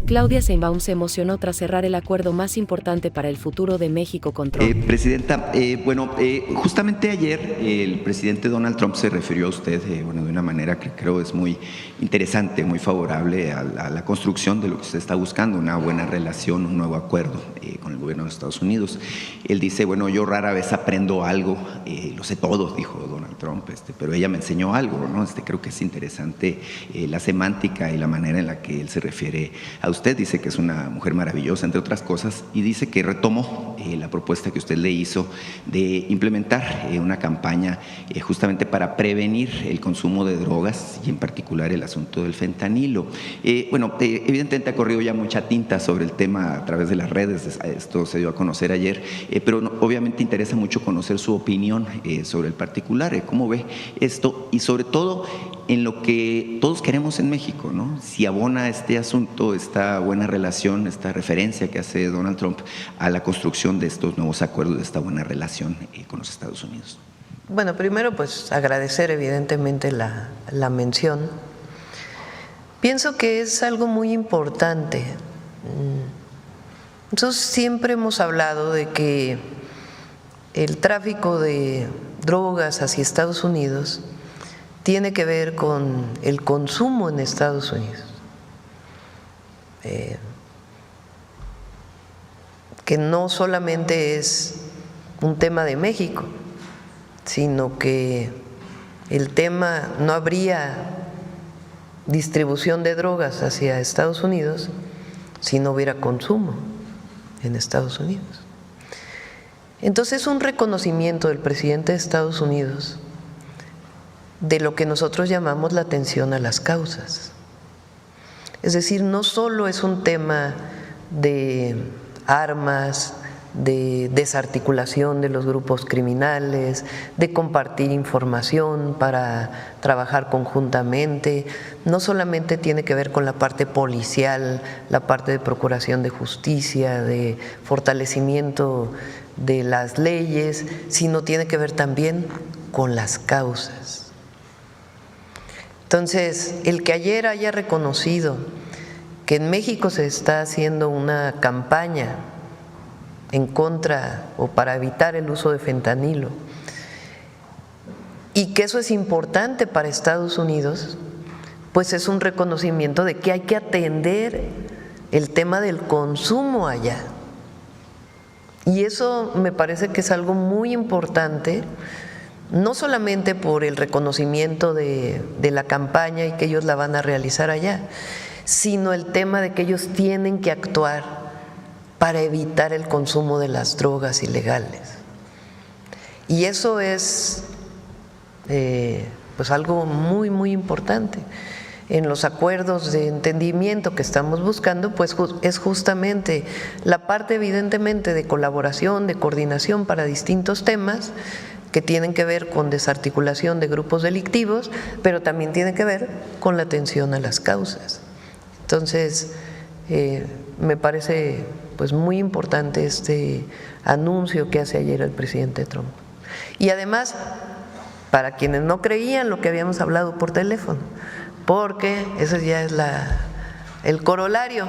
Claudia Sheinbaum se emocionó tras cerrar el acuerdo más importante para el futuro de México con Trump. Presidenta, justamente ayer el presidente Donald Trump se refirió a usted de una manera que creo es muy interesante, muy favorable a la construcción de lo que usted está buscando, una buena relación, un nuevo acuerdo con el gobierno de Estados Unidos. Él dice, yo rara vez aprendo algo, lo sé todo, dijo Donald Trump, pero ella me enseñó algo, ¿no? Creo que es interesante la semántica y la manera en la que él se refiere a usted. Dice que es una mujer maravillosa, entre otras cosas, y dice que retomó la propuesta que usted le hizo de implementar una campaña justamente para prevenir el consumo de drogas y en particular el asunto del fentanilo. Evidentemente ha corrido ya mucha tinta sobre el tema a través de las redes, esto se dio a conocer ayer, pero obviamente interesa mucho conocer su opinión sobre el particular, cómo ve esto y sobre todo en lo que todos queremos en México, ¿no? Si abona este asunto, esta buena relación, esta referencia que hace Donald Trump a la construcción de estos nuevos acuerdos, de esta buena relación con los Estados Unidos. Bueno, primero pues agradecer evidentemente la mención. Pienso que es algo muy importante. Nosotros siempre hemos hablado de que el tráfico de drogas hacia Estados Unidos tiene que ver con el consumo en Estados Unidos, que no solamente es un tema de México, sino que el tema, no habría distribución de drogas hacia Estados Unidos si no hubiera consumo en Estados Unidos. Entonces es un reconocimiento del presidente de Estados Unidos de lo que nosotros llamamos la atención a las causas. Es decir, no solo es un tema de armas, de desarticulación de los grupos criminales, de compartir información para trabajar conjuntamente, no solamente tiene que ver con la parte policial, la parte de procuración de justicia, de fortalecimiento de las leyes, sino tiene que ver también con las causas. Entonces, el que ayer haya reconocido que en México se está haciendo una campaña en contra o para evitar el uso de fentanilo y que eso es importante para Estados Unidos, pues es un reconocimiento de que hay que atender el tema del consumo allá. Y eso me parece que es algo muy importante, no solamente por el reconocimiento de la campaña y que ellos la van a realizar allá, sino el tema de que ellos tienen que actuar para evitar el consumo de las drogas ilegales. Y eso es pues algo muy, muy importante. En los acuerdos de entendimiento que estamos buscando, pues es justamente la parte evidentemente de colaboración, de coordinación para distintos temas que tienen que ver con desarticulación de grupos delictivos, pero también tiene que ver con la atención a las causas. Entonces, me parece pues muy importante este anuncio que hace ayer el presidente Trump. Y además, para quienes no creían lo que habíamos hablado por teléfono, porque eso ya es el corolario.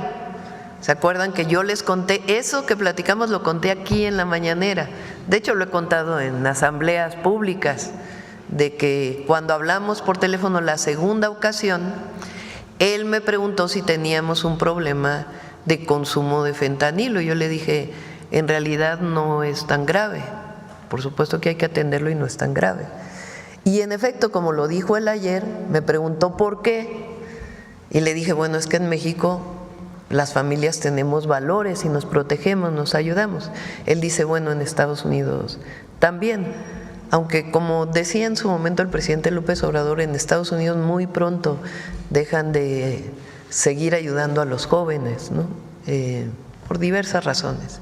¿Se acuerdan que yo les conté eso que platicamos? Lo conté aquí en la mañanera. De hecho, lo he contado en asambleas públicas, de que cuando hablamos por teléfono la segunda ocasión, él me preguntó si teníamos un problema de consumo de fentanilo. Yo le dije, en realidad no es tan grave. Por supuesto que hay que atenderlo y no es tan grave. Y en efecto, como lo dijo él ayer, me preguntó por qué. Y le dije, bueno, es que en México las familias tenemos valores y nos protegemos, nos ayudamos. Él dice, bueno, en Estados Unidos también. Aunque como decía en su momento el presidente López Obrador, en Estados Unidos muy pronto dejan de seguir ayudando a los jóvenes, ¿no? Por diversas razones.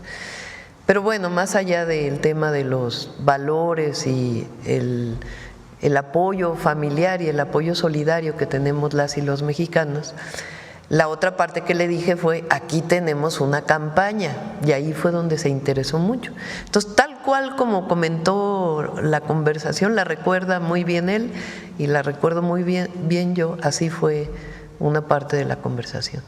Pero bueno, más allá del tema de los valores y el apoyo familiar y el apoyo solidario que tenemos las y los mexicanos, la otra parte que le dije fue, aquí tenemos una campaña, y ahí fue donde se interesó mucho. Entonces, tal cual como comentó la conversación, la recuerda muy bien él y la recuerdo muy bien yo, así fue una parte de la conversación.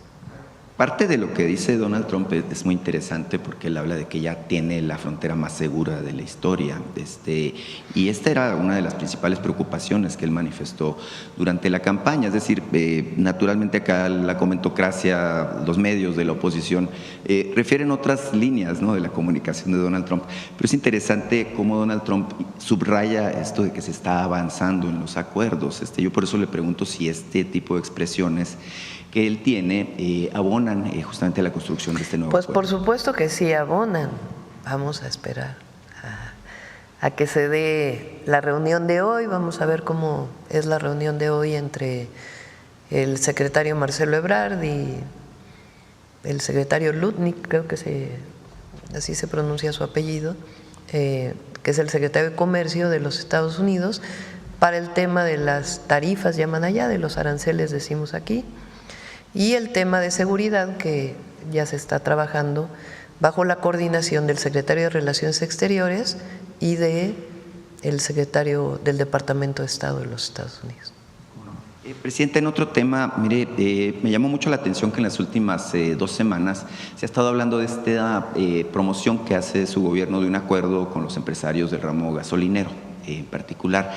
Parte de lo que dice Donald Trump es muy interesante porque él habla de que ya tiene la frontera más segura de la historia. Y esta era una de las principales preocupaciones que él manifestó durante la campaña. Es decir, naturalmente acá la comentocracia, los medios de la oposición refieren otras líneas, ¿no?, de la comunicación de Donald Trump. Pero es interesante cómo Donald Trump subraya esto de que se está avanzando en los acuerdos. Yo por eso le pregunto si este tipo de expresiones que él tiene abonan justamente a la construcción de este nuevo Pues acuerdo. por supuesto que sí abonan. Vamos a esperar a que se dé la reunión de hoy. Vamos a ver cómo es la reunión de hoy entre el secretario Marcelo Ebrard y el secretario Lutnick, creo que así se pronuncia su apellido, que es el secretario de Comercio de los Estados Unidos, para el tema de las tarifas, llaman allá, de los aranceles decimos aquí, y el tema de seguridad, que ya se está trabajando bajo la coordinación del secretario de Relaciones Exteriores y del secretario del Departamento de Estado de los Estados Unidos. Presidente, en otro tema, mire, me llamó mucho la atención que en las últimas 2 semanas se ha estado hablando de esta promoción que hace su gobierno de un acuerdo con los empresarios del ramo gasolinero en particular,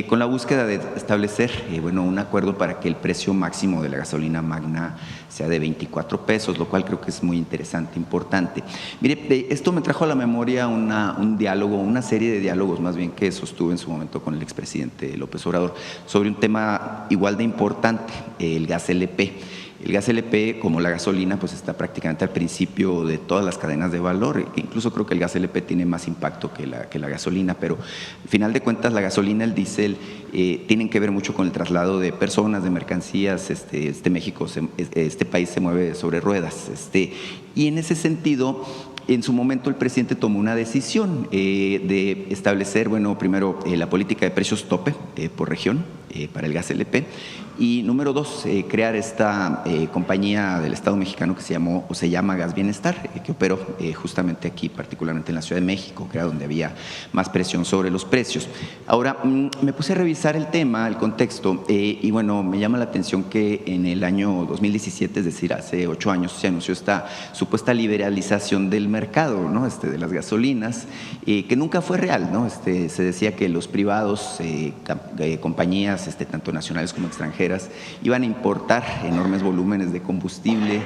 con la búsqueda de establecer un acuerdo para que el precio máximo de la gasolina magna sea de 24 pesos, lo cual creo que es muy interesante, importante. Mire, esto me trajo a la memoria un diálogo, una serie de diálogos más bien que sostuve en su momento con el expresidente López Obrador sobre un tema igual de importante, el gas LP. El gas LP, como la gasolina, pues está prácticamente al principio de todas las cadenas de valor. Incluso creo que el gas LP tiene más impacto que la gasolina, pero al final de cuentas la gasolina, el diésel, tienen que ver mucho con el traslado de personas, de mercancías. Este país se mueve sobre ruedas. Y en ese sentido, en su momento el presidente tomó una decisión de establecer, primero la política de precios tope por región para el gas LP, y número 2, crear esta compañía del Estado mexicano que se llama Gas Bienestar, que operó justamente aquí, particularmente en la Ciudad de México, que era donde había más presión sobre los precios. Ahora, me puse a revisar el tema, el contexto, y me llama la atención que en el año 2017, es decir, hace 8 años, se anunció esta supuesta liberalización del mercado, ¿no?, de las gasolinas, que nunca fue real, ¿no? Se decía que los privados, compañías tanto nacionales como extranjeras, iban a importar enormes volúmenes de combustible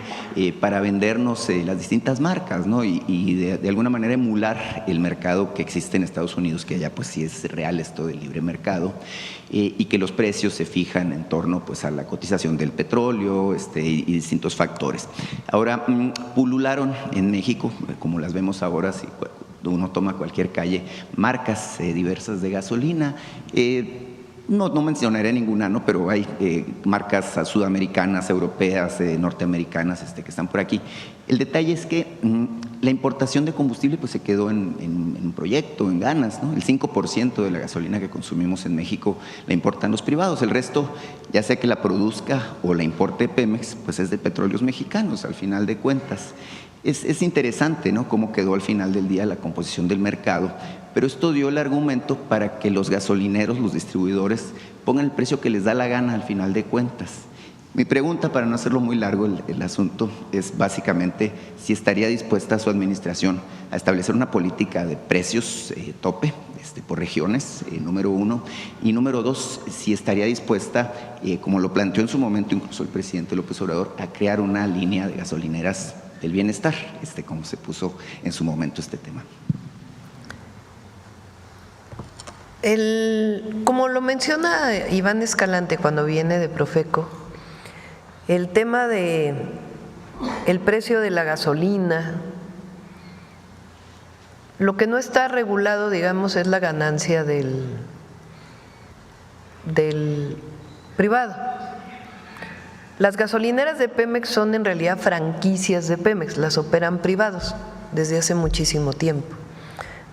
para vendernos las distintas marcas, ¿no? Y de alguna manera emular el mercado que existe en Estados Unidos, que allá pues sí es real esto del libre mercado, y que los precios se fijan en torno pues a la cotización del petróleo y distintos factores. Ahora, pulularon en México, como las vemos ahora, si uno toma cualquier calle, marcas diversas de gasolina. No mencionaré ninguna, ¿no?, pero hay marcas sudamericanas, europeas, norteamericanas que están por aquí. El detalle es que la importación de combustible pues se quedó en un proyecto, en ganas, ¿no? El 5% de la gasolina que consumimos en México la importan los privados. El resto, ya sea que la produzca o la importe Pemex, pues es de petróleos mexicanos, al final de cuentas. Es interesante, ¿no?, cómo quedó al final del día la composición del mercado, pero esto dio el argumento para que los gasolineros, los distribuidores, pongan el precio que les da la gana al final de cuentas. Mi pregunta, para no hacerlo muy largo el asunto, es básicamente si estaría dispuesta su administración a establecer una política de precios tope por regiones, número 1, y número 2, si estaría dispuesta, como lo planteó en su momento incluso el presidente López Obrador, a crear una línea de gasolineras del bienestar, como se puso en su momento este tema. Como lo menciona Iván Escalante cuando viene de Profeco, el tema de el precio de la gasolina, lo que no está regulado, digamos, es la ganancia del privado. Las gasolineras de Pemex son en realidad franquicias de Pemex, las operan privados desde hace muchísimo tiempo.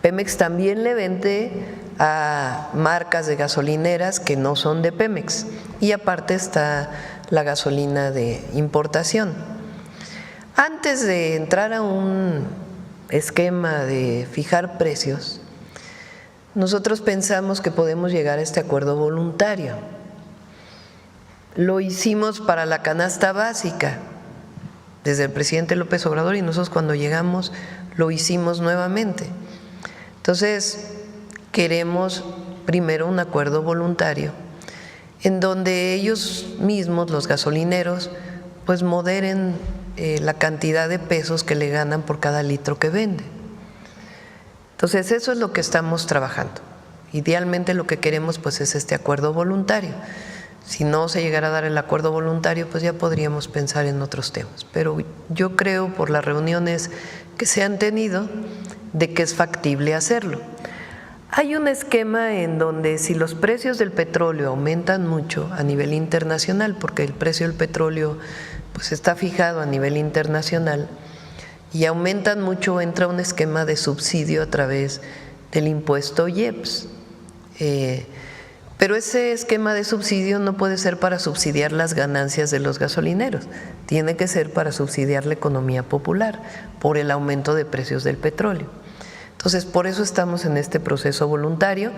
Pemex también le vende a marcas de gasolineras que no son de Pemex, y aparte está la gasolina de importación. Antes de entrar a un esquema de fijar precios, nosotros pensamos que podemos llegar a este acuerdo voluntario. Lo hicimos para la canasta básica desde el presidente López Obrador, y nosotros cuando llegamos lo hicimos nuevamente. Entonces, queremos primero un acuerdo voluntario en donde ellos mismos, los gasolineros, pues moderen la cantidad de pesos que le ganan por cada litro que vende. Entonces, eso es lo que estamos trabajando. Idealmente lo que queremos pues es este acuerdo voluntario. Si no se llegara a dar el acuerdo voluntario, pues ya podríamos pensar en otros temas. Pero yo creo, por las reuniones que se han tenido, de que es factible hacerlo. Hay un esquema en donde si los precios del petróleo aumentan mucho a nivel internacional, porque el precio del petróleo pues está fijado a nivel internacional, y aumentan mucho, entra un esquema de subsidio a través del impuesto IEPS. Pero ese esquema de subsidio no puede ser para subsidiar las ganancias de los gasolineros, tiene que ser para subsidiar la economía popular por el aumento de precios del petróleo. Entonces, por eso estamos en este proceso voluntario.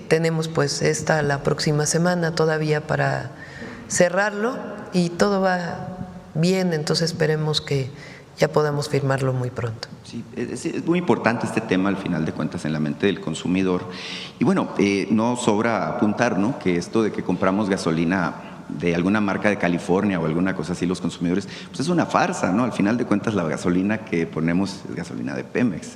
Tenemos pues la próxima semana todavía para cerrarlo y todo va bien, entonces esperemos que ya podamos firmarlo muy pronto. Sí, es muy importante este tema al final de cuentas en la mente del consumidor. Y bueno, no sobra apuntar, ¿no?, que esto de que compramos gasolina de alguna marca de California o alguna cosa así, los consumidores, pues es una farsa, ¿no? Al final de cuentas la gasolina que ponemos es gasolina de Pemex.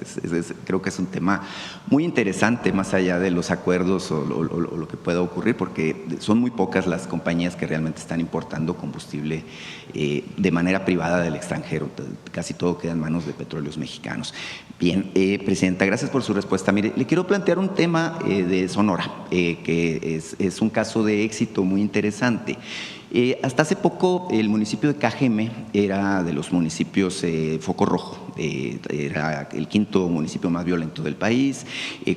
Creo que es un tema muy interesante más allá de los acuerdos o lo que pueda ocurrir, porque son muy pocas las compañías que realmente están importando combustible de manera privada del extranjero. Casi todo queda en manos de Petróleos Mexicanos. Bien, Presidenta, gracias por su respuesta. Mire, le quiero plantear un tema de Sonora, que es un caso de éxito muy interesante. Hasta hace poco el municipio de Cajeme era de los municipios foco rojo, era el quinto municipio más violento del país,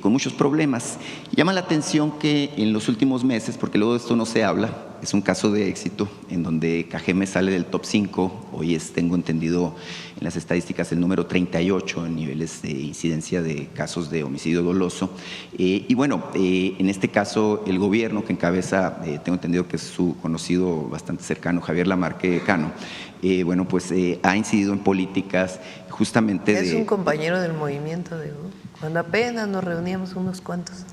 con muchos problemas. Llama la atención que en los últimos meses, porque luego de esto no se habla, es un caso de éxito en donde Cajeme sale del top 5, hoy tengo entendido en las estadísticas el número 38 en niveles de incidencia de casos de homicidio doloso. Y bueno, en este caso el gobierno que encabeza, tengo entendido que es su conocido bastante cercano, Javier Lamarque Cano, bueno, pues ha incidido en políticas justamente Es un compañero del movimiento, cuando apenas nos reuníamos unos cuantos,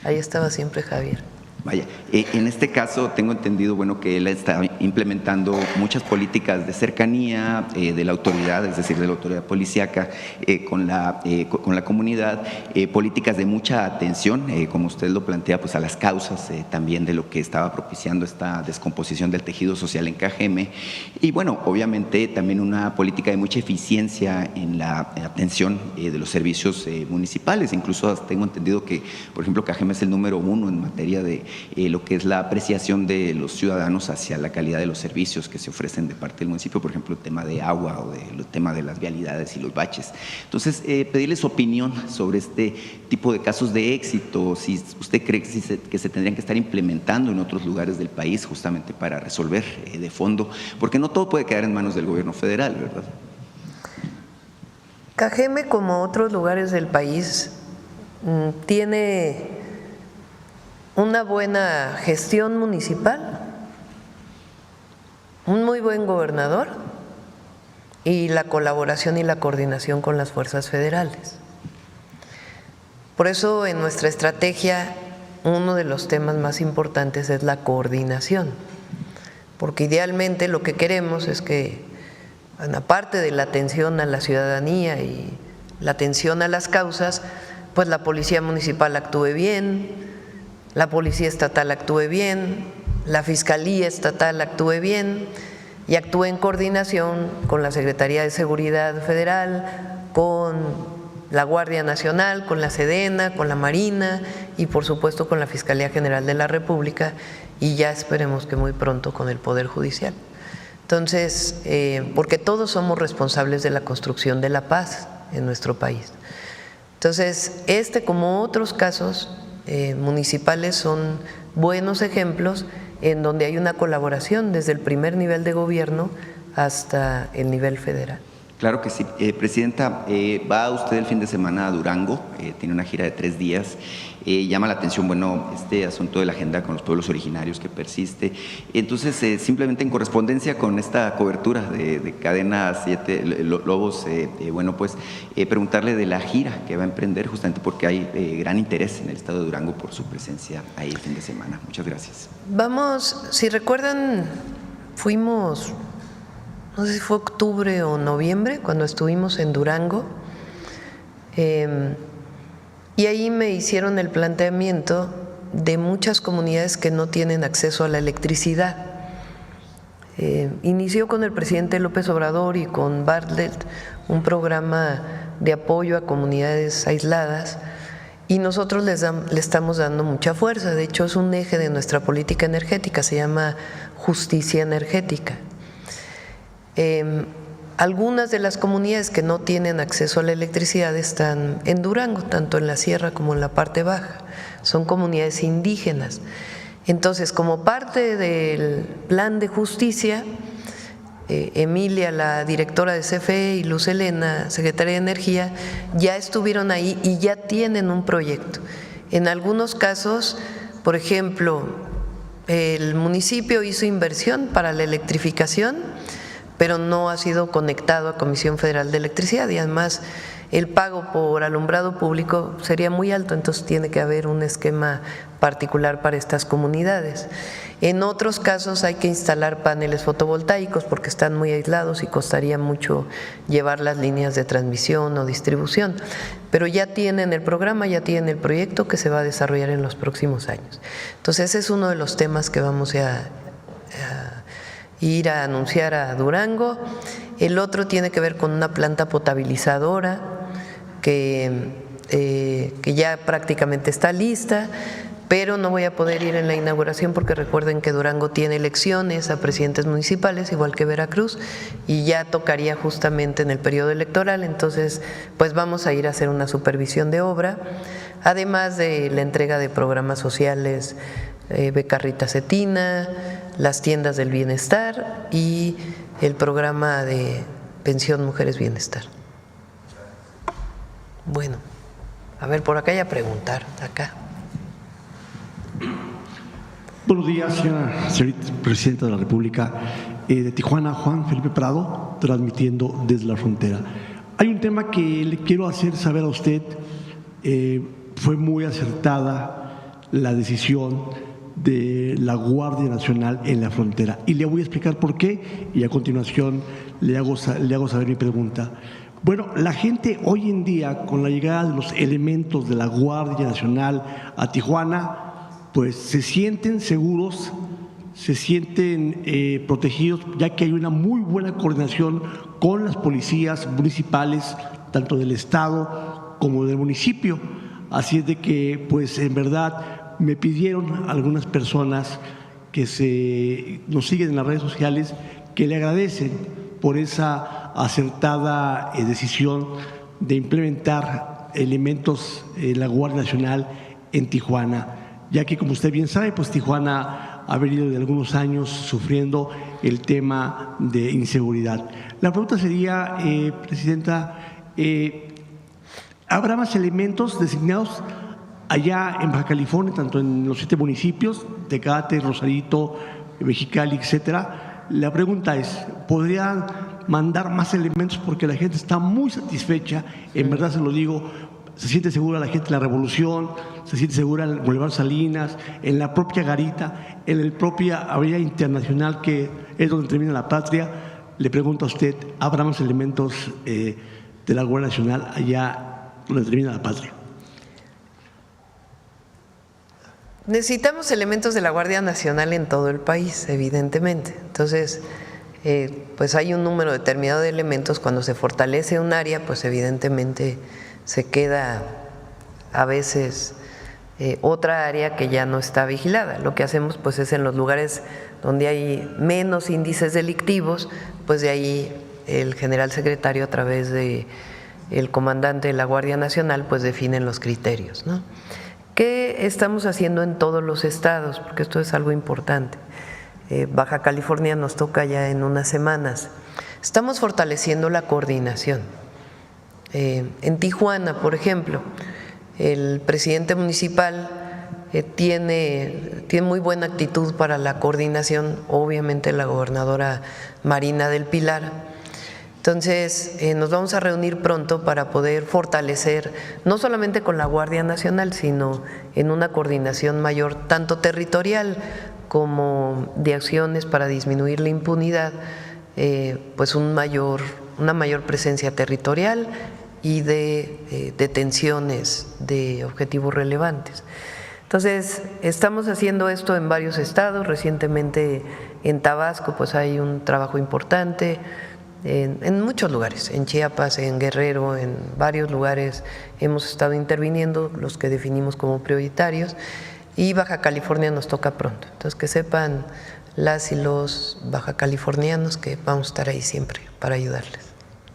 ahí estaba siempre Javier. Vaya, en este caso tengo entendido, bueno, que él está implementando muchas políticas de cercanía de la autoridad, es decir, de la autoridad policíaca con la comunidad, políticas de mucha atención, como usted lo plantea, pues a las causas también de lo que estaba propiciando esta descomposición del tejido social en Cajeme, y bueno, obviamente también una política de mucha eficiencia en la atención de los servicios municipales. Incluso tengo entendido que, por ejemplo, Cajeme es el número 1 en materia de lo que es la apreciación de los ciudadanos hacia la calidad de los servicios que se ofrecen de parte del municipio, por ejemplo, el tema de agua o el tema de las vialidades y los baches. Entonces, pedirle su opinión sobre este tipo de casos de éxito, si usted cree que se tendrían que estar implementando en otros lugares del país justamente para resolver de fondo, porque no todo puede quedar en manos del gobierno federal, ¿verdad? Cajeme, como otros lugares del país, tiene una buena gestión municipal, un muy buen gobernador y la colaboración y la coordinación con las fuerzas federales. Por eso en nuestra estrategia uno de los temas más importantes es la coordinación, porque idealmente lo que queremos es que, aparte de la atención a la ciudadanía y la atención a las causas, pues la policía municipal actúe bien, la policía estatal actúe bien, la fiscalía estatal actúe bien y actúe en coordinación con la Secretaría de Seguridad Federal, con la Guardia Nacional, con la Sedena, con la Marina y por supuesto con la Fiscalía General de la República, y ya esperemos que muy pronto con el Poder Judicial. Entonces, porque todos somos responsables de la construcción de la paz en nuestro país. Entonces, como otros casos municipales son buenos ejemplos en donde hay una colaboración desde el primer nivel de gobierno hasta el nivel federal. Claro que sí. Presidenta, va usted el fin de semana a Durango, tiene una gira de 3 días. Llama la atención, bueno, este asunto de la agenda con los pueblos originarios que persiste. Entonces, simplemente en correspondencia con esta cobertura de Cadena 7 Lobos, bueno, pues preguntarle de la gira que va a emprender, justamente porque hay gran interés en el estado de Durango por su presencia ahí el fin de semana. Muchas gracias. Vamos, si recuerdan, fuimos, no sé si fue octubre o noviembre, cuando estuvimos en Durango, y ahí me hicieron el planteamiento de muchas comunidades que no tienen acceso a la electricidad. Inició con el presidente López Obrador y con Bartlett un programa de apoyo a comunidades aisladas, y nosotros le estamos dando mucha fuerza. De hecho, es un eje de nuestra política energética, se llama justicia energética. Algunas de las comunidades que no tienen acceso a la electricidad están en Durango, tanto en la sierra como en la parte baja. Son comunidades indígenas. Entonces, como parte del plan de justicia, Emilia, la directora de CFE, y Luz Helena, secretaria de Energía, ya estuvieron ahí y ya tienen un proyecto. En algunos casos, por ejemplo, el municipio hizo inversión para la electrificación, pero no ha sido conectado a Comisión Federal de Electricidad, y además el pago por alumbrado público sería muy alto, entonces tiene que haber un esquema particular para estas comunidades. En otros casos hay que instalar paneles fotovoltaicos porque están muy aislados y costaría mucho llevar las líneas de transmisión o distribución, pero ya tienen el programa, ya tienen el proyecto que se va a desarrollar en los próximos años. Entonces ese es uno de los temas que vamos a ir a anunciar a Durango. El otro tiene que ver con una planta potabilizadora que ya prácticamente está lista, pero no voy a poder ir en la inauguración porque recuerden que Durango tiene elecciones a presidentes municipales, igual que Veracruz, y ya tocaría justamente en el periodo electoral. Entonces, pues vamos a ir a hacer una supervisión de obra, además de la entrega de programas sociales, Becarrita Cetina, las tiendas del bienestar y el programa de pensión Mujeres Bienestar. Bueno, a ver, por acá ya preguntar, acá. Buenos días, señora Presidenta de la República. De Tijuana, Juan Felipe Prado, transmitiendo desde la frontera. Hay un tema que le quiero hacer saber a usted. Fue muy acertada la decisión de la Guardia Nacional en la frontera, y le voy a explicar por qué, y a continuación le hago saber mi pregunta. Bueno, la gente hoy en día, con la llegada de los elementos de la Guardia Nacional a Tijuana, pues se sienten seguros, se sienten protegidos, ya que hay una muy buena coordinación con las policías municipales, tanto del estado como del municipio. Así es de que, pues en verdad, me pidieron algunas personas que nos siguen en las redes sociales que le agradecen por esa acertada decisión de implementar elementos de la Guardia Nacional en Tijuana, ya que, como usted bien sabe, pues Tijuana ha venido de algunos años sufriendo el tema de inseguridad. La pregunta sería, Presidenta, ¿habrá más elementos designados allá en Baja California, tanto en los 7 municipios, Tecate, Rosarito, Mexicali, etcétera? La pregunta es, ¿podrían mandar más elementos? Porque la gente está muy satisfecha, en verdad se lo digo, se siente segura la gente en la Revolución, se siente segura en el Boulevard Salinas, en la propia Garita, en la propia Avenida Internacional, que es donde termina la Patria. Le pregunto a usted, ¿habrá más elementos de la Guardia Nacional allá donde termina la Patria? Necesitamos elementos de la Guardia Nacional en todo el país, evidentemente. Entonces, pues hay un número determinado de elementos. Cuando se fortalece un área, pues evidentemente se queda a veces otra área que ya no está vigilada. Lo que hacemos pues es en los lugares donde hay menos índices delictivos, pues de ahí el general secretario, a través de el comandante de la Guardia Nacional, pues definen los criterios, ¿no? ¿Qué estamos haciendo en todos los estados? Porque esto es algo importante. Baja California nos toca ya en unas semanas. Estamos fortaleciendo la coordinación. En Tijuana, por ejemplo, el presidente municipal tiene muy buena actitud para la coordinación, obviamente la gobernadora Marina del Pilar. Entonces, nos vamos a reunir pronto para poder fortalecer, no solamente con la Guardia Nacional, sino en una coordinación mayor, tanto territorial como de acciones para disminuir la impunidad, pues una mayor presencia territorial y de detenciones de objetivos relevantes. Entonces, estamos haciendo esto en varios estados. Recientemente en Tabasco pues hay un trabajo importante, en muchos lugares, en Chiapas, en Guerrero, en varios lugares hemos estado interviniendo, los que definimos como prioritarios, y Baja California nos toca pronto. Entonces, que sepan las y los bajacalifornianos que vamos a estar ahí siempre para ayudarles.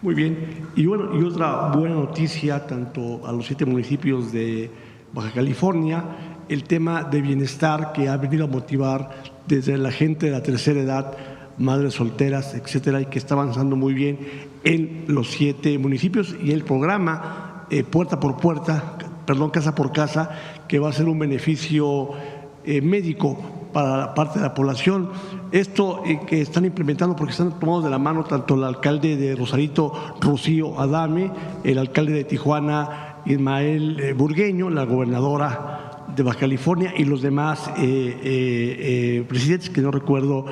Muy bien. Y bueno, y otra buena noticia, tanto a los 7 municipios de Baja California, el tema de bienestar que ha venido a motivar desde la gente de la tercera edad, madres solteras, etcétera, y que está avanzando muy bien en los 7 municipios, y el programa puerta por puerta, casa por casa, que va a ser un beneficio médico para la parte de la población. Esto que están implementando, porque están tomados de la mano tanto el alcalde de Rosarito, Rocío Adame, el alcalde de Tijuana, Ismael Burgueño, la gobernadora de Baja California y los demás presidentes, que no recuerdo,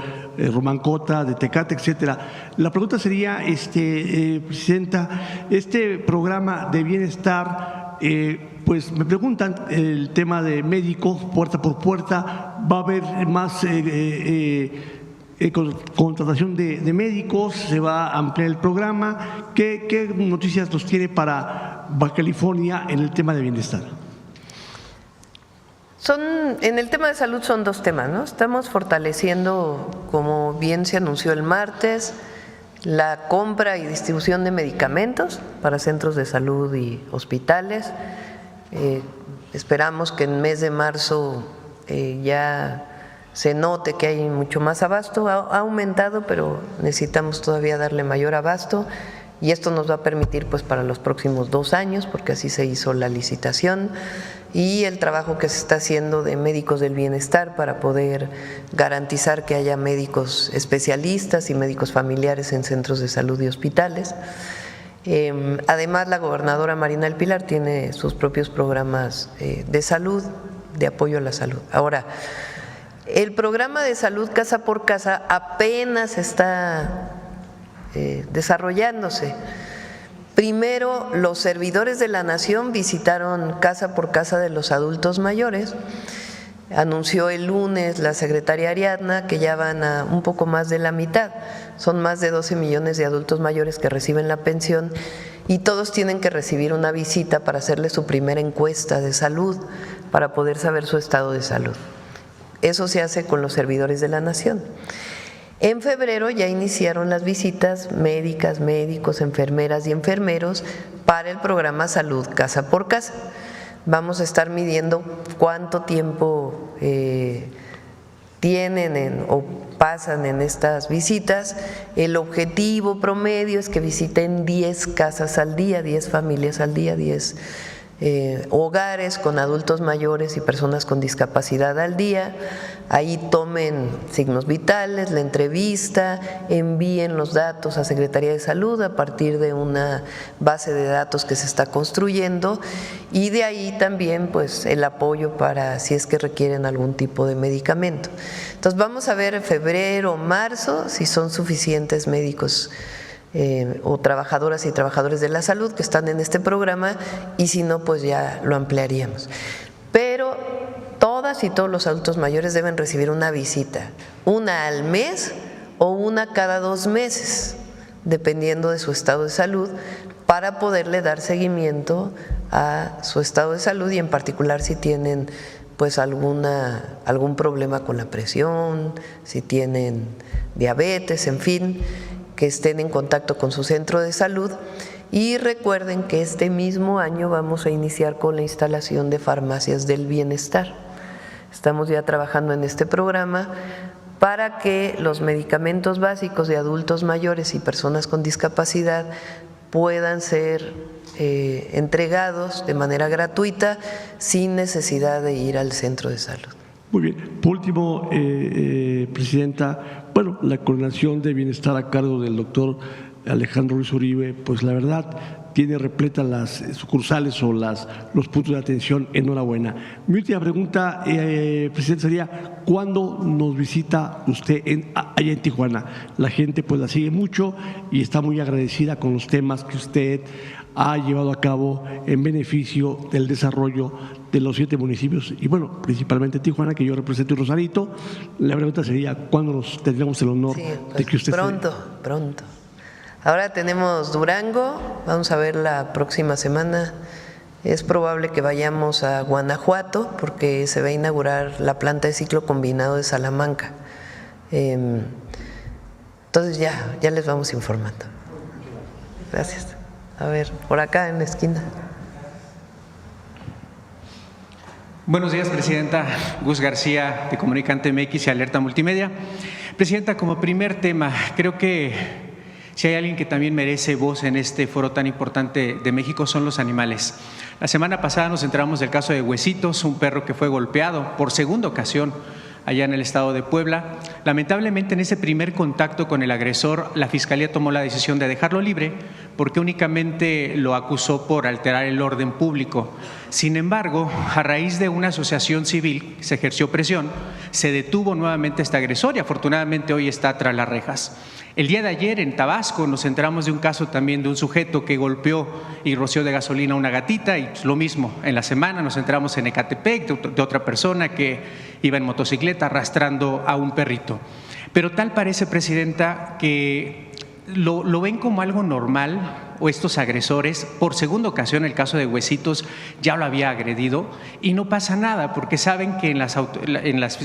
Román Cota, de Tecate, etcétera. La pregunta sería, Presidenta, este programa de bienestar, pues me preguntan el tema de médicos, puerta por puerta, ¿va a haber más contratación de médicos? ¿Se va a ampliar el programa? ¿Qué noticias nos tiene para Baja California en el tema de bienestar? En el tema de salud son 2 temas, ¿no? Estamos fortaleciendo, como bien se anunció el martes, la compra y distribución de medicamentos para centros de salud y hospitales. Esperamos que en el mes de marzo ya se note que hay mucho más abasto. Ha aumentado, pero necesitamos todavía darle mayor abasto, y esto nos va a permitir pues para los próximos 2 años, porque así se hizo la licitación, y el trabajo que se está haciendo de médicos del bienestar para poder garantizar que haya médicos especialistas y médicos familiares en centros de salud y hospitales. Además, la gobernadora Marina del Pilar tiene sus propios programas de salud, de apoyo a la salud. Ahora, el programa de salud casa por casa apenas está desarrollándose. Primero, los servidores de la Nación visitaron casa por casa de los adultos mayores. Anunció el lunes la secretaria Ariadna que ya van a un poco más de la mitad. Son más de 12 millones de adultos mayores que reciben la pensión, y todos tienen que recibir una visita para hacerle su primera encuesta de salud, para poder saber su estado de salud. Eso se hace con los servidores de la Nación. En febrero ya iniciaron las visitas médicas, médicos, enfermeras y enfermeros para el programa Salud Casa por Casa. Vamos a estar midiendo cuánto tiempo tienen o pasan en estas visitas. El objetivo promedio es que visiten 10 casas al día, 10 familias al día, 10 hogares con adultos mayores y personas con discapacidad al día. Ahí tomen signos vitales, la entrevista, envíen los datos a Secretaría de Salud a partir de una base de datos que se está construyendo, y de ahí también pues el apoyo para si es que requieren algún tipo de medicamento. Entonces vamos a ver en febrero o marzo si son suficientes médicos o trabajadoras y trabajadores de la salud que están en este programa, y si no pues ya lo ampliaríamos. Pero todas y todos los adultos mayores deben recibir una visita, una al mes o una cada 2 meses, dependiendo de su estado de salud, para poderle dar seguimiento a su estado de salud, y en particular si tienen pues algún problema con la presión, si tienen diabetes, en fin, que estén en contacto con su centro de salud. Y recuerden que este mismo año vamos a iniciar con la instalación de farmacias del bienestar. Estamos ya trabajando en este programa para que los medicamentos básicos de adultos mayores y personas con discapacidad puedan ser entregados de manera gratuita sin necesidad de ir al centro de salud. Muy bien. Por último, Presidenta, bueno, la coordinación de bienestar a cargo del doctor Alejandro Ruiz Uribe, pues la verdad tiene repletas las sucursales o los puntos de atención. Enhorabuena. Mi última pregunta, Presidente, sería ¿cuándo nos visita usted allá en Tijuana? La gente pues la sigue mucho y está muy agradecida con los temas que usted ha llevado a cabo en beneficio del desarrollo de los 7 municipios y bueno, principalmente Tijuana, que yo represento, y Rosarito. La pregunta sería ¿cuándo nos tendríamos el honor de que usted Pronto. Ahora tenemos Durango, vamos a ver la próxima semana. Es probable que vayamos a Guanajuato porque se va a inaugurar la planta de ciclo combinado de Salamanca. Entonces ya les vamos informando. Gracias. A ver, por acá en la esquina. Buenos días, Presidenta. Gus García, de Comunicante MX y Alerta Multimedia. Presidenta, como primer tema, creo que si hay alguien que también merece voz en este foro tan importante de México son los animales. La semana pasada nos enteramos del caso de Huesitos, un perro que fue golpeado por segunda ocasión allá en el estado de Puebla. Lamentablemente, en ese primer contacto con el agresor, la Fiscalía tomó la decisión de dejarlo libre porque únicamente lo acusó por alterar el orden público. Sin embargo, a raíz de una asociación civil se ejerció presión, se detuvo nuevamente este agresor y afortunadamente hoy está tras las rejas. El día de ayer en Tabasco nos enteramos de un caso también de un sujeto que golpeó y roció de gasolina a una gatita y lo mismo. En la semana nos enteramos en Ecatepec de otra persona que iba en motocicleta arrastrando a un perrito. Pero tal parece, Presidenta, que lo ven como algo normal, o estos agresores, por segunda ocasión el caso de Huesitos ya lo había agredido y no pasa nada porque saben que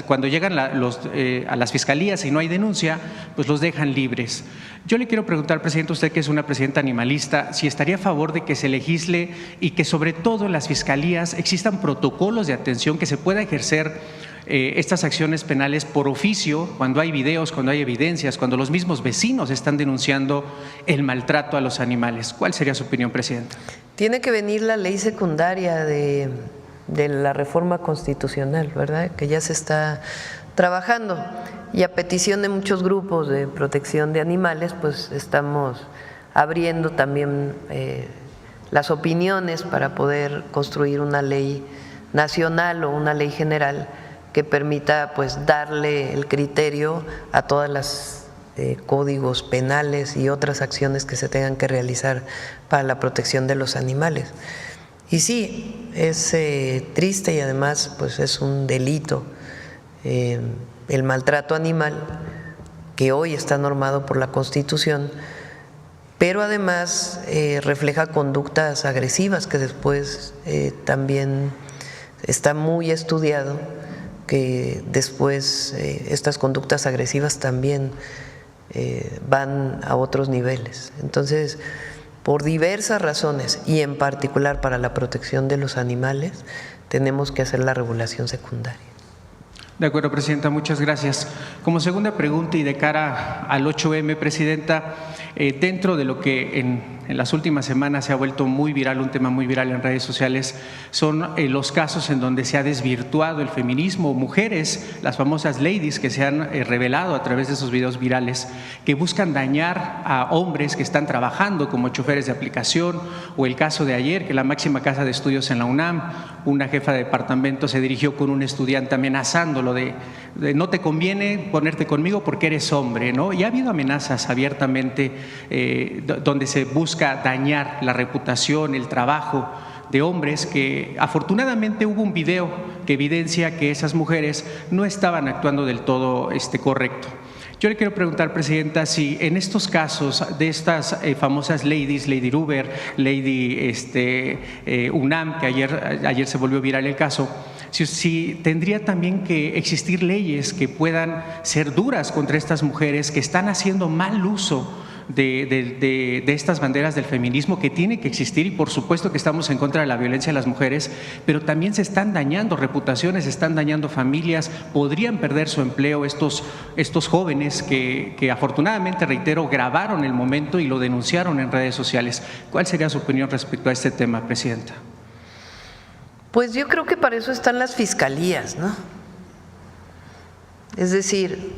cuando llegan a las fiscalías y no hay denuncia, pues los dejan libres. Yo le quiero preguntar, Presidente, usted que es una presidenta animalista, si estaría a favor de que se legisle y que sobre todo en las fiscalías existan protocolos de atención que se pueda ejercer estas acciones penales por oficio, cuando hay videos, cuando hay evidencias, cuando los mismos vecinos están denunciando el maltrato a los animales. ¿Cuál sería su opinión, Presidenta? Tiene que venir la ley secundaria de la reforma constitucional, ¿verdad? Que ya se está trabajando y a petición de muchos grupos de protección de animales, pues estamos abriendo también las opiniones para poder construir una ley nacional o una ley general que permita pues darle el criterio a todas las códigos penales y otras acciones que se tengan que realizar para la protección de los animales. Y sí, es triste y además pues es un delito el maltrato animal que hoy está normado por la Constitución, pero además refleja conductas agresivas que después también está muy estudiado que después estas conductas agresivas también van a otros niveles. Entonces, por diversas razones y en particular para la protección de los animales, tenemos que hacer la regulación secundaria. De acuerdo, Presidenta, muchas gracias. Como segunda pregunta y de cara al 8M, Presidenta, dentro de lo que en las últimas semanas se ha vuelto muy viral, un tema muy viral en redes sociales, son los casos en donde se ha desvirtuado el feminismo, mujeres, las famosas ladies que se han revelado a través de esos videos virales, que buscan dañar a hombres que están trabajando como choferes de aplicación, o el caso de ayer, que la máxima casa de estudios en la UNAM, una jefa de departamento se dirigió con un estudiante amenazándolo de no te conviene ponerte conmigo porque eres hombre, ¿no? Y ha habido amenazas abiertamente donde se busca dañar la reputación, el trabajo de hombres, que afortunadamente hubo un video que evidencia que esas mujeres no estaban actuando del todo correcto. Yo le quiero preguntar, Presidenta, si en estos casos de estas famosas ladies, Lady Uber, Lady UNAM, que ayer se volvió viral el caso, si tendría también que existir leyes que puedan ser duras contra estas mujeres que están haciendo mal uso de estas banderas del feminismo que tiene que existir, y por supuesto que estamos en contra de la violencia a las mujeres, pero también se están dañando reputaciones, se están dañando familias, podrían perder su empleo estos jóvenes que afortunadamente, reitero, grabaron el momento y lo denunciaron en redes sociales. ¿Cuál sería su opinión respecto a este tema, presidenta? Pues yo creo que para eso están las fiscalías, ¿no? Es decir,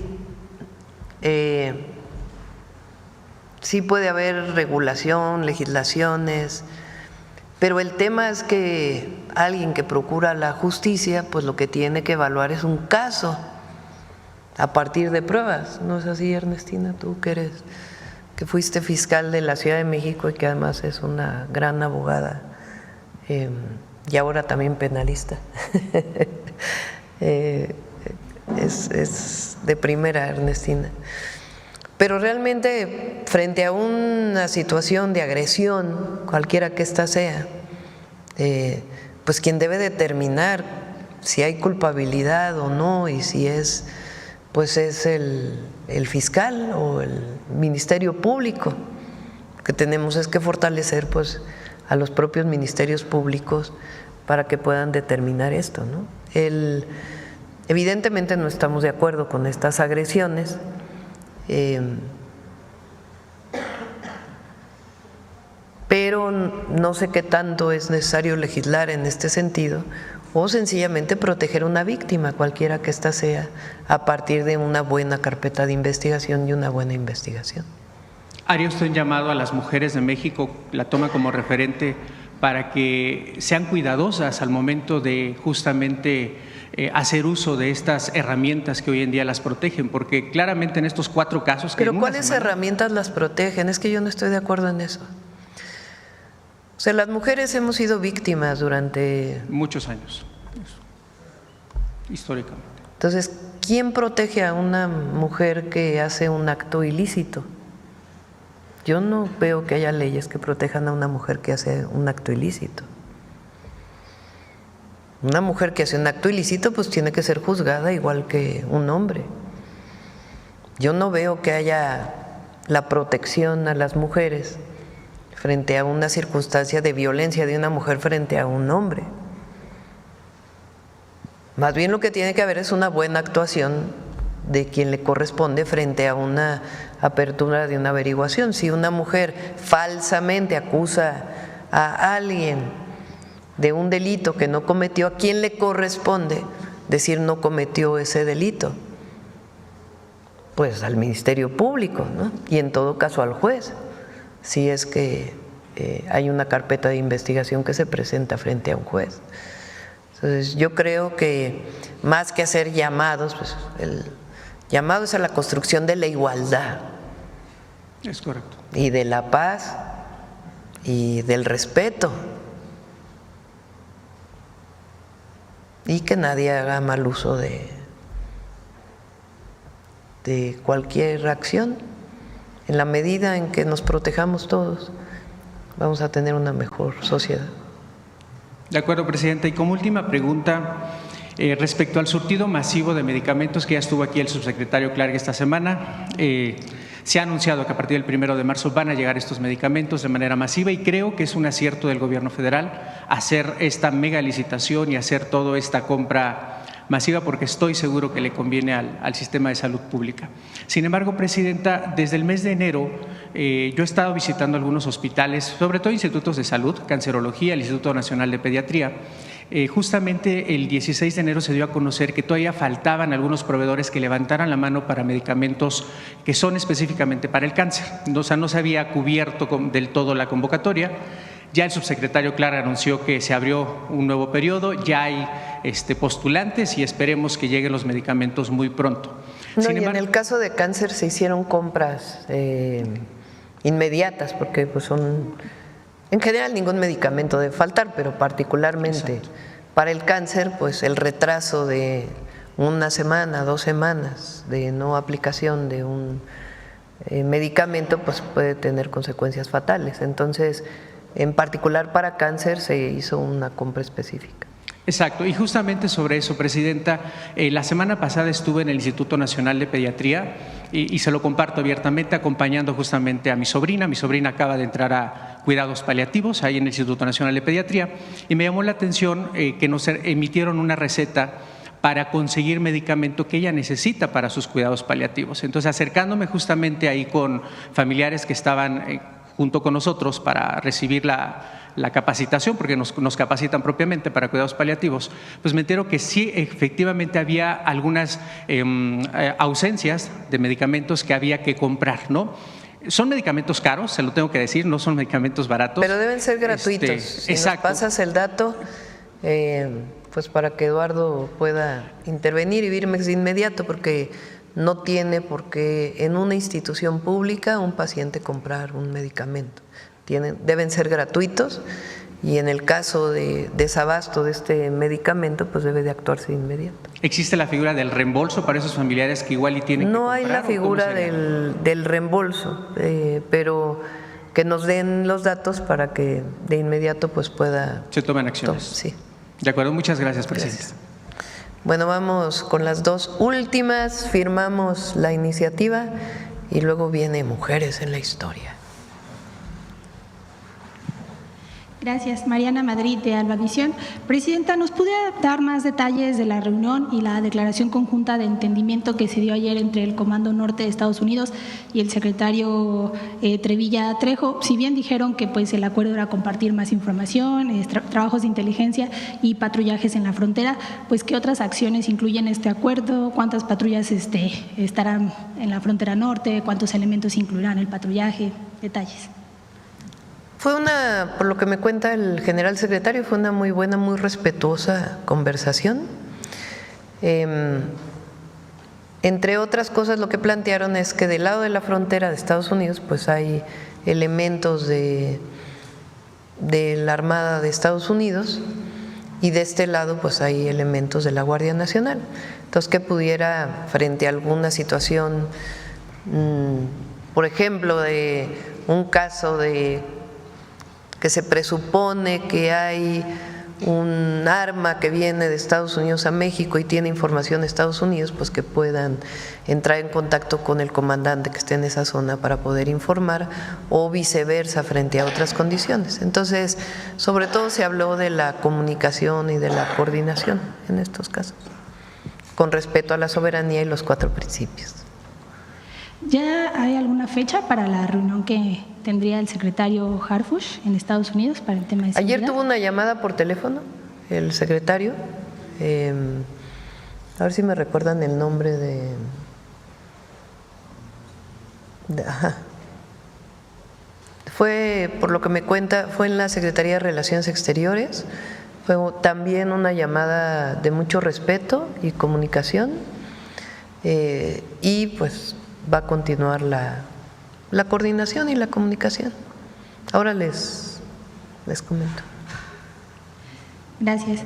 sí puede haber regulación, legislaciones, pero el tema es que alguien que procura la justicia, pues lo que tiene que evaluar es un caso a partir de pruebas. ¿No es así, Ernestina? Tú que fuiste fiscal de la Ciudad de México y que además es una gran abogada y ahora también penalista. Es de primera, Ernestina. Pero realmente, frente a una situación de agresión, cualquiera que ésta sea, pues quien debe determinar si hay culpabilidad o no y si es, pues es el fiscal o el Ministerio Público. Lo que tenemos es que fortalecer, pues, a los propios ministerios públicos para que puedan determinar esto, ¿no? Evidentemente no estamos de acuerdo con estas agresiones. Pero no sé qué tanto es necesario legislar en este sentido o sencillamente proteger a una víctima, cualquiera que ésta sea, a partir de una buena carpeta de investigación y una buena investigación. ¿Haría usted un llamado a las mujeres de México, la toma como referente, para que sean cuidadosas al momento de justamente hacer uso de estas herramientas que hoy en día las protegen? Porque claramente en estos 4 casos… ¿Pero cuáles herramientas las protegen? Es que yo no estoy de acuerdo en eso. O sea, las mujeres hemos sido víctimas durante… muchos años, históricamente. Entonces, ¿quién protege a una mujer que hace un acto ilícito? Yo no veo que haya leyes que protejan a una mujer que hace un acto ilícito. Una mujer que hace un acto ilícito pues tiene que ser juzgada igual que un hombre. Yo no veo que haya la protección a las mujeres frente a una circunstancia de violencia de una mujer frente a un hombre. Más bien lo que tiene que haber es una buena actuación de quien le corresponde frente a una apertura de una averiguación. Si una mujer falsamente acusa a alguien de un delito que no cometió, ¿a quién le corresponde decir no cometió ese delito? Pues al Ministerio Público, ¿no? Y en todo caso al juez, si es que hay una carpeta de investigación que se presenta frente a un juez. Entonces yo creo que más que hacer llamados, pues el llamado es a la construcción de la igualdad. Es correcto. Y de la paz y del respeto. Y que nadie haga mal uso de cualquier acción. En la medida en que nos protejamos todos, vamos a tener una mejor sociedad. De acuerdo, presidenta. Y como última pregunta, respecto al surtido masivo de medicamentos, que ya estuvo aquí el subsecretario Clark esta semana, se ha anunciado que a partir del 1 de marzo van a llegar estos medicamentos de manera masiva, y creo que es un acierto del gobierno federal hacer esta mega licitación y hacer toda esta compra masiva, porque estoy seguro que le conviene al sistema de salud pública. Sin embargo, presidenta, desde el mes de enero yo he estado visitando algunos hospitales, sobre todo institutos de salud, cancerología, el Instituto Nacional de Pediatría. Justamente el 16 de enero se dio a conocer que todavía faltaban algunos proveedores que levantaran la mano para medicamentos que son específicamente para el cáncer. O sea, no se había cubierto del todo la convocatoria. Ya el subsecretario Clark anunció que se abrió un nuevo periodo, ya hay postulantes y esperemos que lleguen los medicamentos muy pronto. No, y en el caso de cáncer se hicieron compras inmediatas, porque pues en general ningún medicamento debe faltar, pero particularmente para el cáncer, pues el retraso de 1 semana, 2 semanas de no aplicación de un medicamento pues puede tener consecuencias fatales. Entonces, en particular para cáncer se hizo una compra específica. Exacto, y justamente sobre eso, presidenta, la semana pasada estuve en el Instituto Nacional de Pediatría y se lo comparto abiertamente, acompañando justamente a mi sobrina. Mi sobrina acaba de entrar a cuidados paliativos ahí en el Instituto Nacional de Pediatría y me llamó la atención que nos emitieron una receta para conseguir medicamento que ella necesita para sus cuidados paliativos. Entonces, acercándome justamente ahí con familiares que estaban junto con nosotros para recibir la capacitación, porque nos capacitan propiamente para cuidados paliativos, pues me entero que sí, efectivamente había algunas ausencias de medicamentos que había que comprar, ¿no? Son medicamentos caros, se lo tengo que decir, no son medicamentos baratos. Pero deben ser gratuitos. Si exacto. nos pasas el dato, pues para que Eduardo pueda intervenir y irme de inmediato, porque no tiene por qué en una institución pública un paciente comprar un medicamento. Deben ser gratuitos y en el caso de desabasto de este medicamento, pues debe de actuarse de inmediato. ¿Existe la figura del reembolso para esos familiares que igual y tienen que comprar? No hay la figura del reembolso, pero que nos den los datos para que de inmediato pues pueda… Se tomen acciones. Sí. De acuerdo, muchas gracias, presidente. Gracias. Bueno, vamos con las dos últimas, firmamos la iniciativa y luego viene Mujeres en la Historia. Gracias. Mariana Madrid, de Albavisión. Presidenta, ¿nos pudiera dar más detalles de la reunión y la declaración conjunta de entendimiento que se dio ayer entre el Comando Norte de Estados Unidos y el secretario Trevilla Trejo? Si bien dijeron que pues el acuerdo era compartir más información, trabajos de inteligencia y patrullajes en la frontera, pues ¿qué otras acciones incluyen este acuerdo? ¿Cuántas patrullas estarán en la frontera norte? ¿Cuántos elementos incluirán el patrullaje? Detalles. Fue por lo que me cuenta el general secretario, fue una muy buena, muy respetuosa conversación. Entre otras cosas, lo que plantearon es que del lado de la frontera de Estados Unidos, pues hay elementos de la Armada de Estados Unidos y de este lado, pues hay elementos de la Guardia Nacional. Entonces, que pudiera, frente a alguna situación, por ejemplo, de un caso de que se presupone que hay un arma que viene de Estados Unidos a México y tiene información de Estados Unidos, pues que puedan entrar en contacto con el comandante que esté en esa zona para poder informar, o viceversa frente a otras condiciones. Entonces, sobre todo se habló de la comunicación y de la coordinación en estos casos, con respeto a la soberanía y los 4 principios. ¿Ya hay alguna fecha para la reunión que tendría el secretario Harfuch en Estados Unidos para el tema de seguridad? Ayer tuvo una llamada por teléfono el secretario, a ver si me recuerdan el nombre fue, por lo que me cuenta, fue en la Secretaría de Relaciones Exteriores. Fue también una llamada de mucho respeto y comunicación, y pues va a continuar la coordinación y la comunicación. Ahora les comento. Gracias.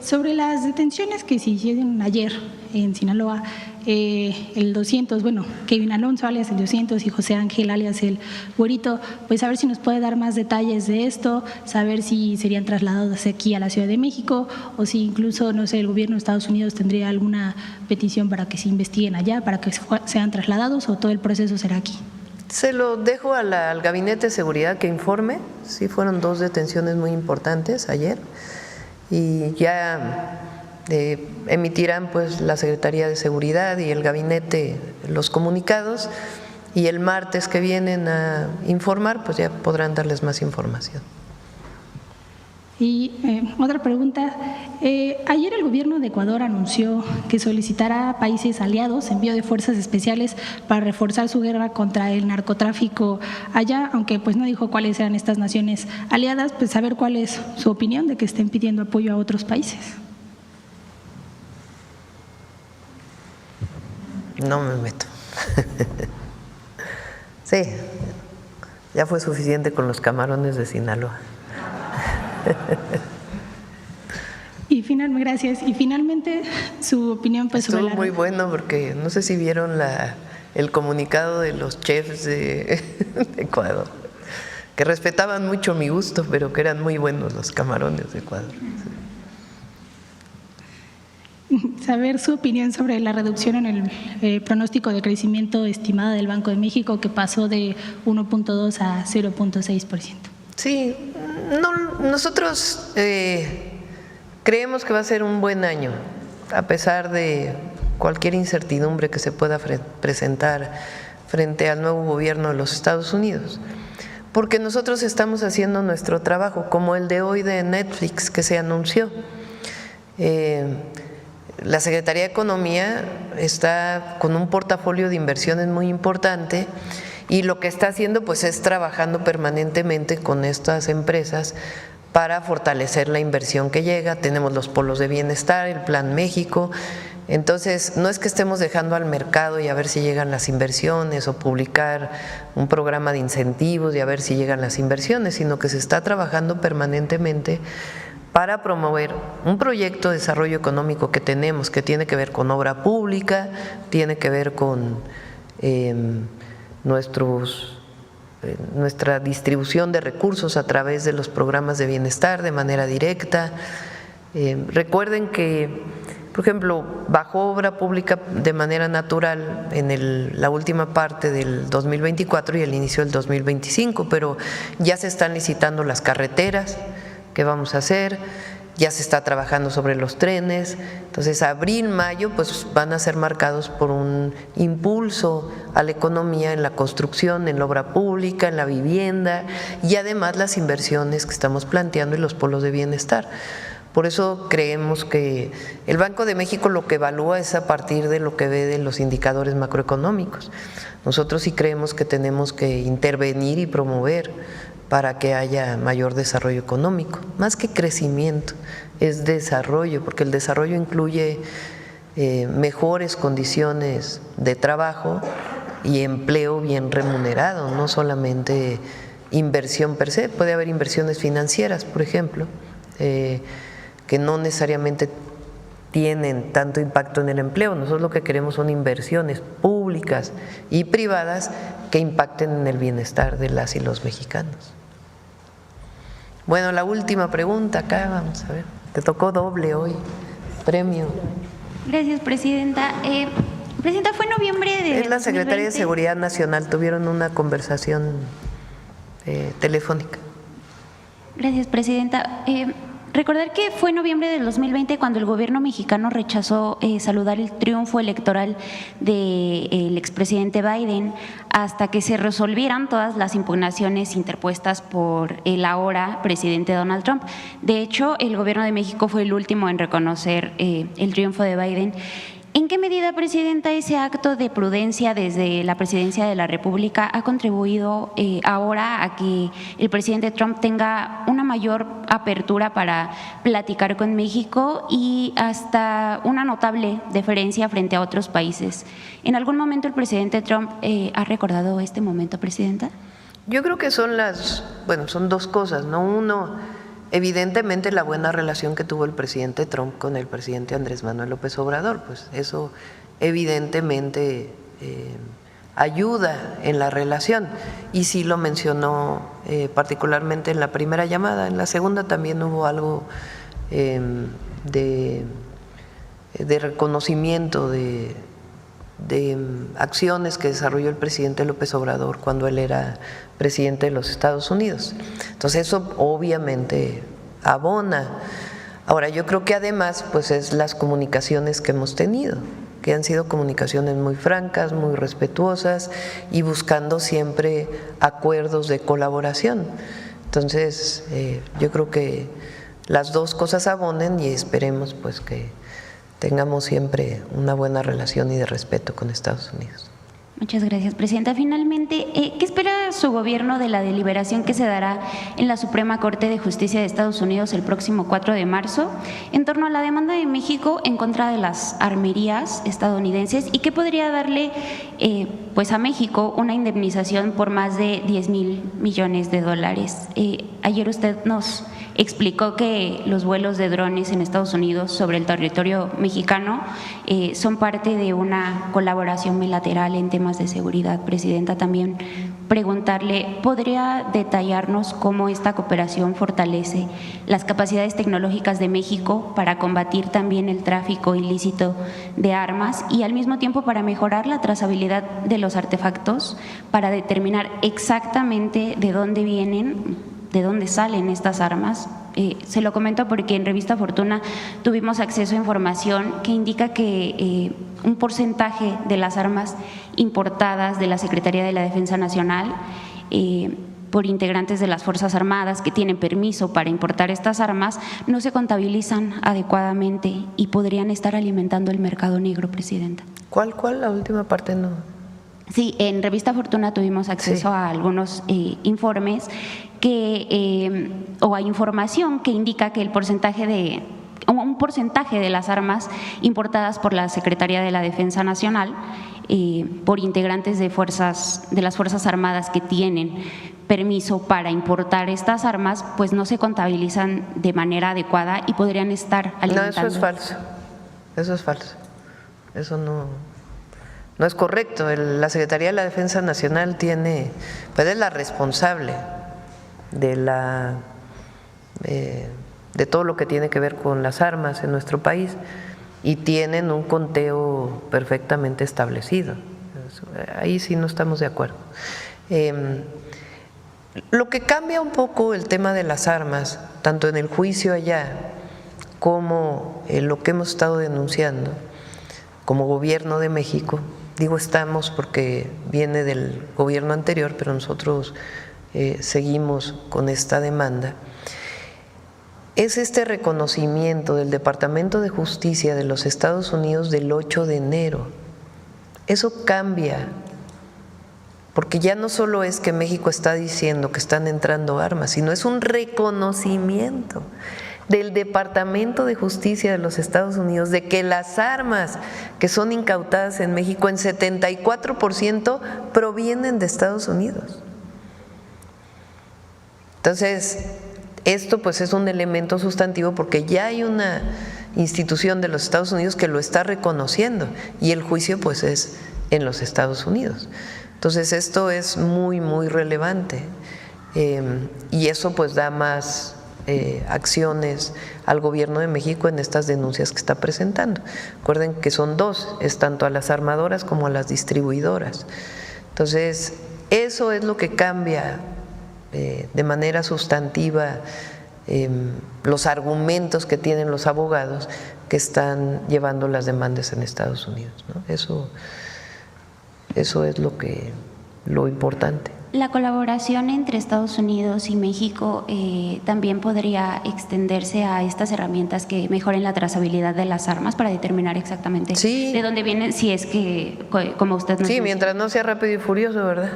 Sobre las detenciones que se hicieron ayer en Sinaloa, el 200, Kevin Alonso alias el 200 y José Ángel alias el Güerito, pues a ver si nos puede dar más detalles de esto, saber si serían trasladados hacia aquí a la Ciudad de México o si incluso, no sé, el gobierno de Estados Unidos tendría alguna petición para que se investiguen allá, para que sean trasladados, o todo el proceso será aquí. Se lo dejo al Gabinete de Seguridad que informe. Sí, fueron 2 detenciones muy importantes ayer y ya emitirán pues la Secretaría de Seguridad y el Gabinete los comunicados, y el martes que vienen a informar pues ya podrán darles más información. Y otra pregunta, ayer el gobierno de Ecuador anunció que solicitará a países aliados envío de fuerzas especiales para reforzar su guerra contra el narcotráfico allá, aunque pues no dijo cuáles eran estas naciones aliadas, pues saber cuál es su opinión de que estén pidiendo apoyo a otros países. No me meto. Sí, ya fue suficiente con los camarones de Sinaloa. Gracias. Y finalmente, su opinión pues sobre Estuvo muy bueno, porque no sé si vieron el comunicado de los chefs de Ecuador, que respetaban mucho mi gusto, pero que eran muy buenos los camarones de Ecuador. Sí. saber su opinión sobre la reducción en el pronóstico de crecimiento estimada del Banco de México, que pasó de 1.2 a 0.6%. Sí, nosotros creemos que va a ser un buen año, a pesar de cualquier incertidumbre que se pueda presentar frente al nuevo gobierno de los Estados Unidos, porque nosotros estamos haciendo nuestro trabajo, como el de hoy de Netflix que se anunció. La Secretaría de Economía está con un portafolio de inversiones muy importante y lo que está haciendo pues es trabajando permanentemente con estas empresas para fortalecer la inversión que llega. Tenemos los polos de bienestar, el Plan México. Entonces, no es que estemos dejando al mercado y a ver si llegan las inversiones o publicar un programa de incentivos y a ver si llegan las inversiones, sino que se está trabajando permanentemente para promover un proyecto de desarrollo económico que tenemos, que tiene que ver con obra pública, tiene que ver con nuestra distribución de recursos a través de los programas de bienestar de manera directa. Recuerden que, por ejemplo, bajó obra pública de manera natural en la última parte del 2024 y el inicio del 2025, pero ya se están licitando las carreteras que vamos a hacer, ya se está trabajando sobre los trenes. Entonces, abril, mayo, pues van a ser marcados por un impulso a la economía en la construcción, en la obra pública, en la vivienda y además las inversiones que estamos planteando en los polos de bienestar. Por eso creemos que el Banco de México lo que evalúa es a partir de lo que ve de los indicadores macroeconómicos. Nosotros sí creemos que tenemos que intervenir y promover para que haya mayor desarrollo económico, más que crecimiento, es desarrollo, porque el desarrollo incluye mejores condiciones de trabajo y empleo bien remunerado, no solamente inversión per se. Puede haber inversiones financieras, por ejemplo, que no necesariamente tienen tanto impacto en el empleo. Nosotros lo que queremos son inversiones públicas y privadas que impacten en el bienestar de las y los mexicanos. Bueno, la última pregunta acá, vamos a ver, te tocó doble hoy, premio. Gracias, Presidenta. Presidenta, fue en noviembre de… Es la Secretaría de Seguridad Nacional, tuvieron una conversación telefónica. Gracias, Presidenta. Recordar que fue en noviembre del 2020 cuando el gobierno mexicano rechazó saludar el triunfo electoral del expresidente Biden hasta que se resolvieran todas las impugnaciones interpuestas por el ahora presidente Donald Trump. De hecho, el gobierno de México fue el último en reconocer el triunfo de Biden. ¿En qué medida, Presidenta, ese acto de prudencia desde la Presidencia de la República ha contribuido ahora a que el presidente Trump tenga una mayor apertura para platicar con México y hasta una notable deferencia frente a otros países? ¿En algún momento el presidente Trump ha recordado este momento, Presidenta? Yo creo que son dos cosas, ¿no? Uno, evidentemente la buena relación que tuvo el presidente Trump con el presidente Andrés Manuel López Obrador, pues eso evidentemente ayuda en la relación, y sí lo mencionó particularmente en la primera llamada. En la segunda también hubo algo de reconocimiento de acciones que desarrolló el presidente López Obrador cuando él era presidente de los Estados Unidos. Entonces eso obviamente abona. Ahora, yo creo que además pues es las comunicaciones que hemos tenido, que han sido comunicaciones muy francas, muy respetuosas y buscando siempre acuerdos de colaboración. Entonces yo creo que las dos cosas abonen y esperemos pues que tengamos siempre una buena relación y de respeto con Estados Unidos. Muchas gracias, Presidenta. Finalmente, ¿qué espera su gobierno de la deliberación que se dará en la Suprema Corte de Justicia de Estados Unidos el próximo 4 de marzo en torno a la demanda de México en contra de las armerías estadounidenses y que podría darle pues a México una indemnización por más de $10,000 millones? Ayer usted nos explicó que los vuelos de drones en Estados Unidos sobre el territorio mexicano son parte de una colaboración bilateral en temas de seguridad. Presidenta, también preguntarle, ¿podría detallarnos cómo esta cooperación fortalece las capacidades tecnológicas de México para combatir también el tráfico ilícito de armas y al mismo tiempo para mejorar la trazabilidad de los artefactos, para determinar exactamente de dónde vienen, de dónde salen estas armas? Se lo comento porque en Revista Fortuna tuvimos acceso a información que indica que un porcentaje de las armas importadas de la Secretaría de la Defensa Nacional por integrantes de las Fuerzas Armadas que tienen permiso para importar estas armas no se contabilizan adecuadamente y podrían estar alimentando el mercado negro, Presidenta. ¿Cuál? La última parte no. Sí, en Revista Fortuna tuvimos acceso a algunos informes o a información que indica que un porcentaje de las armas importadas por la Secretaría de la Defensa Nacional por integrantes de las Fuerzas Armadas que tienen permiso para importar estas armas, pues no se contabilizan de manera adecuada y podrían estar alimentando. No, eso es falso. Eso no es correcto. La Secretaría de la Defensa Nacional pues es la responsable de todo lo que tiene que ver con las armas en nuestro país y tienen un conteo perfectamente establecido. Ahí sí no estamos de acuerdo. Lo que cambia un poco el tema de las armas, tanto en el juicio allá como en lo que hemos estado denunciando como Gobierno de México, digo estamos porque viene del gobierno anterior, pero nosotros seguimos con esta demanda, es este reconocimiento del Departamento de Justicia de los Estados Unidos del 8 de enero. Eso cambia, porque ya no solo es que México está diciendo que están entrando armas, sino es un reconocimiento del Departamento de Justicia de los Estados Unidos de que las armas que son incautadas en México en 74% provienen de Estados Unidos. Entonces, esto pues es un elemento sustantivo porque ya hay una institución de los Estados Unidos que lo está reconociendo y el juicio pues es en los Estados Unidos. Entonces, esto es muy, muy relevante y eso pues da más acciones al Gobierno de México en estas denuncias que está presentando. Recuerden que son dos, es tanto a las armadoras como a las distribuidoras. Entonces, eso es lo que cambia de manera sustantiva los argumentos que tienen los abogados que están llevando las demandas en Estados Unidos, ¿no? Eso es lo importante. La colaboración entre Estados Unidos y México también podría extenderse a estas herramientas que mejoren la trazabilidad de las armas para determinar exactamente de dónde vienen, si es que, como usted nos dice. Mientras no sea rápido y furioso, ¿verdad?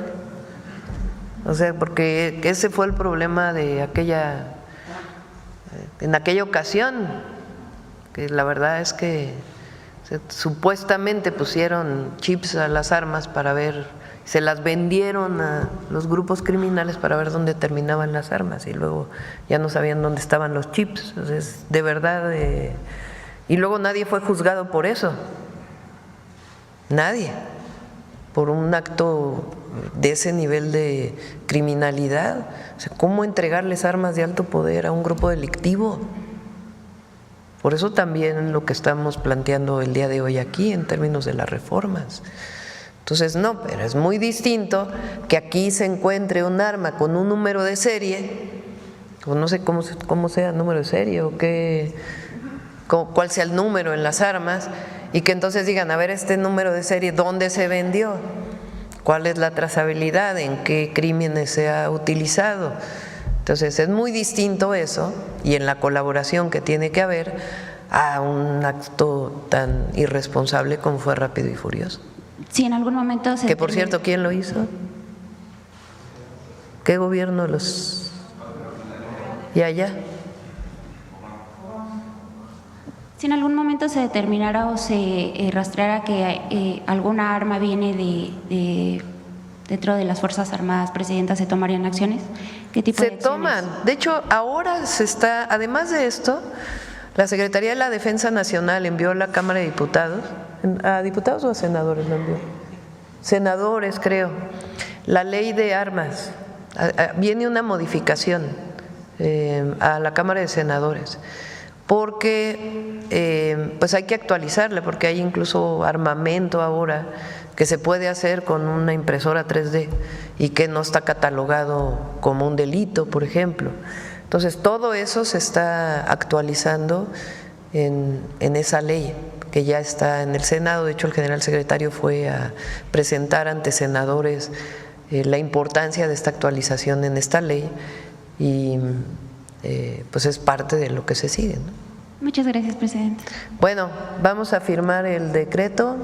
O sea, porque ese fue el problema de en aquella ocasión, que la verdad es que supuestamente pusieron chips a las armas para ver, se las vendieron a los grupos criminales para ver dónde terminaban las armas y luego ya no sabían dónde estaban los chips. Entonces, de verdad, y luego nadie fue juzgado por eso, nadie, por un acto de ese nivel de criminalidad. O sea, ¿cómo entregarles armas de alto poder a un grupo delictivo? Por eso también lo que estamos planteando el día de hoy aquí en términos de las reformas. Entonces, no, pero es muy distinto que aquí se encuentre un arma con un número de serie, o no sé cómo sea el número de serie o cuál sea el número en las armas, y que entonces digan, a ver, este número de serie, ¿dónde se vendió? ¿Cuál es la trazabilidad? ¿En qué crímenes se ha utilizado? Entonces, es muy distinto eso, y en la colaboración que tiene que haber, a un acto tan irresponsable como fue Rápido y Furioso. Si en algún momento que por cierto, ¿quién lo hizo? ¿Qué gobierno y allá? Si en algún momento se determinara o se rastreara que alguna arma viene dentro de las Fuerzas Armadas, Presidenta, ¿se tomarían acciones? ¿Qué tipo de acciones? toman. De hecho, ahora se está, además de esto, la Secretaría de la Defensa Nacional envió a la Cámara de Diputados, ¿a diputados o a senadores lo envió? Senadores, creo, la ley de armas. Viene una modificación a la Cámara de Senadores, porque pues hay que actualizarla, porque hay incluso armamento ahora que se puede hacer con una impresora 3D y que no está catalogado como un delito, por ejemplo. Entonces, todo eso se está actualizando en esa ley que ya está en el Senado. De hecho, el general secretario fue a presentar ante senadores la importancia de esta actualización en esta ley y pues es parte de lo que se sigue, ¿no? Muchas gracias, presidente. Bueno, vamos a firmar el decreto.